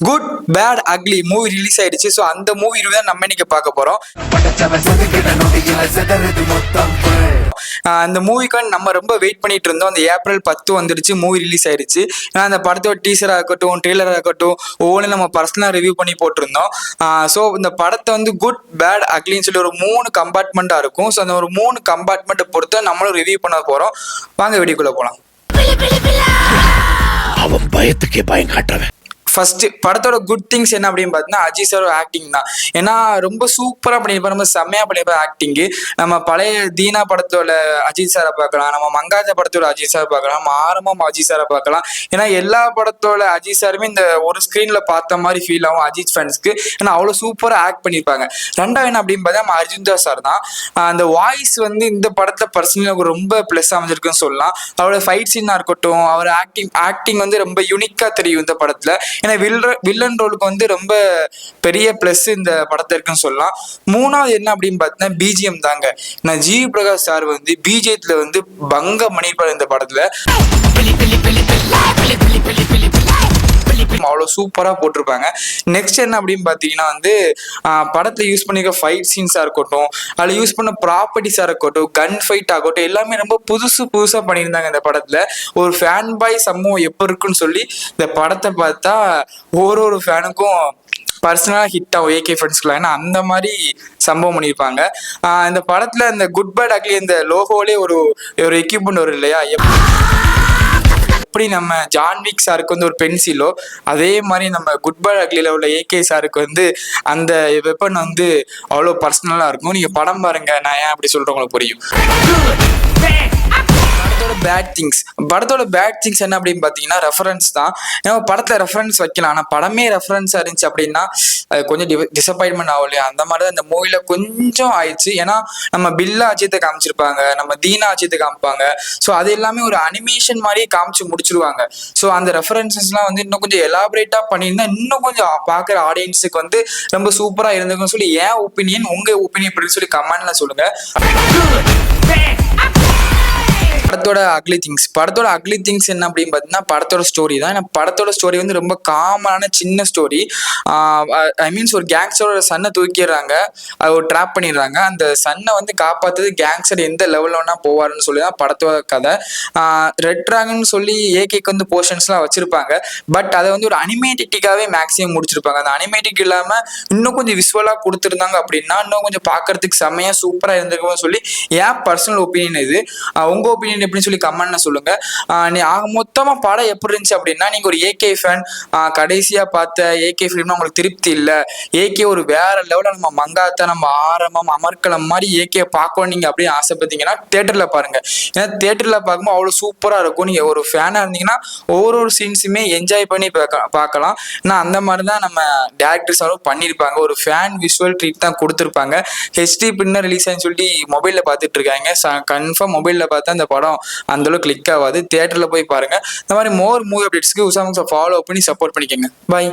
Good Bad Ugly movie release ஆயிடுச்சு. So அந்த movie தான் நம்ம இன்னைக்கு பார்க்க போறோம். அந்த மூவிக்கான நம்ம ரொம்ப வெயிட் பண்ணிட்டு இருந்தோம். அந்த ஏப்ரல் 10 வந்துடுச்சு, மூவி ரிலீஸ் ஆயிடுச்சு. ஏன்னா அந்த படத்தோட டீசராக இருக்கட்டும், ட்ரெய்லராக இருக்கட்டும், ஒவ்வொன்றும் நம்ம பர்சனலாக ரிவ்யூ பண்ணி போட்டிருந்தோம். ஸோ இந்த படத்தை வந்து குட் பேட் அக்லின்னு சொல்லி ஒரு 3 கம்பார்ட்மெண்ட்டாக இருக்கும். ஸோ அந்த ஒரு 3 கம்பார்ட்மெண்ட்டை பொறுத்து நம்மளும் ரிவ்யூ பண்ண போகிறோம். வாங்க வீடியோக்குள்ளே போகலாம். அவன் பயத்துக்கே பயம் காட்டுறவன். ஃபர்ஸ்ட் படத்தோட குட் திங்ஸ் என்ன அப்படின்னு பார்த்தீங்கன்னா அஜித் சார் ஆக்டிங் தான். ஏன்னா ரொம்ப சூப்பராக பண்ணியிருப்பார், ரொம்ப செம்மையாக பண்ணியிருப்பார் ஆக்டிங்கு. நம்ம பழைய தீனா படத்தோட அஜித் சாரை பார்க்கலாம், நம்ம மங்காஜா படத்தோட அஜித் சார் பார்க்கலாம், நம்ம ஆரம்பம் அஜித் சாரை பார்க்கலாம். ஏன்னா எல்லா படத்தோட அஜித் சாருமே இந்த ஒரு ஸ்க்ரீனில் பார்த்த மாதிரி ஃபீல் ஆகும் அஜித் ஃபேன்ஸ்க்கு. ஏன்னா அவ்வளோ சூப்பராக ஆக்ட் பண்ணியிருப்பாங்க. ரெண்டாவது என்ன அப்படின்னு பார்த்தா நம்ம அர்ஜுன்தா சார் தான். அந்த வாய்ஸ் வந்து இந்த படத்தில் பர்சனலாக ரொம்ப ப்ளஸ் அமைஞ்சிருக்குன்னு சொல்லலாம். அவரோட ஃபைட் சீனாக இருக்கட்டும், அவர் ஆக்டிங் வந்து ரொம்ப யூனிக்காக தெரியும் இந்த படத்தில். ஏன்னா வில்லன் ரோலுக்கு வந்து ரொம்ப பெரிய பிளஸ் இந்த படத்தை இருக்குன்னு சொல்லலாம். மூணாவது என்ன அப்படின்னு பார்த்தீங்கன்னா பிஜிஎம் தாங்க. நான் ஜி பிரகாஷ் சார் வந்து பிஜிஎத்துல வந்து பங்க பண்ணியிருப்பார் இந்த படத்துல. அவ்வளோ சூப்பராக போட்டிருப்பாங்க. நெக்ஸ்ட் என்ன அப்படின்னு பார்த்தீங்கன்னா வந்து படத்தில் யூஸ் பண்ணிக்க ஃபைட் சீன்ஸாக இருக்கட்டும், அதில் யூஸ் பண்ண ப்ராப்பர்ட்டிஸாக இருக்கட்டும், கன் ஃபைட் ஆகட்டும், எல்லாமே ரொம்ப புதுசாக பண்ணியிருந்தாங்க இந்த படத்தில். ஒரு ஃபேன் பாய் சம்பவம் எப்போ இருக்குன்னு சொல்லி இந்த படத்தை பார்த்தா ஒரு ஃபேனுக்கும் பர்சனலாக ஹிட் ஆகும் ஏகே ஃப்ரெண்ட்ஸ்க்குலாம். ஏன்னா அந்த மாதிரி சம்பவம் பண்ணியிருப்பாங்க இந்த படத்தில். இந்த குட் பேட் அக்லி இந்த லோகோலே ஒரு எக்யூப்மெண்ட் வரும் இல்லையா, எப்படி நம்ம ஜான்விக் சாருக்கு வந்து ஒரு பென்சிலோ, அதே மாதிரி நம்ம குட் பேட் அக்லியில் உள்ள ஏகே சாருக்கு வந்து அந்த வெப்பன் வந்து அவ்வளோ பர்சனலாக இருக்கும். நீங்கள் படம் பாருங்க, நான் ஏன் அப்படி சொல்கிறேன் உங்களுக்கு புரியும். படத்தோட பேட் திங்ஸ் என்ன அப்படின்னு பார்த்தீங்கன்னா ரெஃபரன்ஸ் தான். ஏன்னா படத்தில் ரெஃபரன்ஸ் வைக்கலாம், ஆனால் படமே ரெஃபரன்ஸாக இருந்துச்சு அப்படின்னா அது கொஞ்சம் டிசப்பாயின்மெண்ட் ஆகும் இல்லையா. அந்த மாதிரி தான் இந்த மூவியில் கொஞ்சம் ஆயிடுச்சு. ஏன்னா நம்ம பில்லா அஜித்தை காமிச்சிருப்பாங்க, நம்ம தீனா அஜித்தை காமிப்பாங்க. ஸோ அது எல்லாமே ஒரு அனிமேஷன் மாதிரி காமிச்சு முடிச்சிருவாங்க. ஸோ அந்த ரெஃபரன்சஸ்லாம் வந்து இன்னும் கொஞ்சம் எலாபரேட்டாக பண்ணியிருந்தா இன்னும் கொஞ்சம் பார்க்குற ஆடியன்ஸுக்கு வந்து ரொம்ப சூப்பராக இருந்துக்குன்னு சொல்லி ஏன் ஒப்பீனியன், உங்கள் ஒப்பீனியன் அப்படின்னு சொல்லி கமெண்ட்ல சொல்லுங்க. படத்தோட அக்லி திங்ஸ் என்ன அப்படின்னு பார்த்தீங்கன்னா படத்தோட ஸ்டோரி தான். ஏன்னா படத்தோட ஸ்டோரி வந்து ரொம்ப காமனான சின்ன ஸ்டோரி. ஐ மீன்ஸ் ஒரு கேங்ஸ்டரோட சன்னை தூக்கிடுறாங்க, அதை ஒரு ட்ராப் பண்ணிடுறாங்க. அந்த சன்னை வந்து காப்பாற்றுறது கேங்ஸ்டர் எந்த லெவலில் வேணா போவாருன்னு சொல்லி தான் படத்தோட கதை. ரெட் ட்ராகன் சொல்லி ஏகேக்கு வந்து போர்ஷன்ஸ்லாம் வச்சிருப்பாங்க. பட் அதை வந்து ஒரு அனிமேட்டிக்காகவே மேக்ஸிமம் முடிச்சிருப்பாங்க. அந்த அனிமேட்டிக் இல்லாமல் இன்னும் கொஞ்சம் விசுவலாக கொடுத்துருந்தாங்க அப்படின்னா இன்னும் கொஞ்சம் பார்க்கறதுக்கு செம்மையாக சூப்பராக இருந்திருக்கும்னு சொல்லி ஏன் பர்சனல் ஒப்பீனியன் இது. உங்கள் ஒப்பீனியன் எப்படின்னு சொல்லி கமெண்ட்ல சொல்லுங்க. மொத்தமா படம் எப்படி இருந்துச்சு அப்படின்னா, நீங்க ஒரு ஏகே ஃபேன், கடைசியா பார்த்த ஏகே ஃபிலிம்னா உங்களுக்கு திருப்தி இல்லை, ஏகே ஒரு வேற லெவலில் நம்ம மங்காத்தா, நம்ம ஆரம்பம், அமர்கலம் மாதிரி ஏகே பார்க்கணும் நீங்க அப்படின்னு ஆசைப்பட்டீங்கன்னா தியேட்டர்ல பாருங்க. ஏன்னா தியேட்டர்ல பார்க்கும்போது அவ்வளவு சூப்பரா இருக்கும். நீங்க ஒரு ஃபேனா இருந்தீங்கன்னா ஒவ்வொரு சீன்ஸுமே என்ஜாய் பண்ணி பார்க்கலாம். ஏன்னா அந்த மாதிரி தான் நம்ம டேரக்டர்ஸ் பண்ணியிருப்பாங்க. ஒரு ஃபேன் விஷுவல் ட்ரீட் தான் கொடுத்துருப்பாங்க. ஹெச்டி பின்னர் ரிலீஸ் ஆன்னு சொல்லி மொபைல்ல பார்த்துட்டு இருக்காங்க. கன்ஃபார்ம் மொபைல்ல பார்த்தா அந்த படம் அந்த அளவுக்கு கிளிக் ஆகாது. தியேட்டர்ல போய் பாருங்க. இந்த மாதிரி மோர் மூவி அப்டேட்ஸ்க்கு உசாமுக்ஸை ஃபாலோ பண்ணி சப்போர்ட் பண்ணிக்கோங்க. பாய்.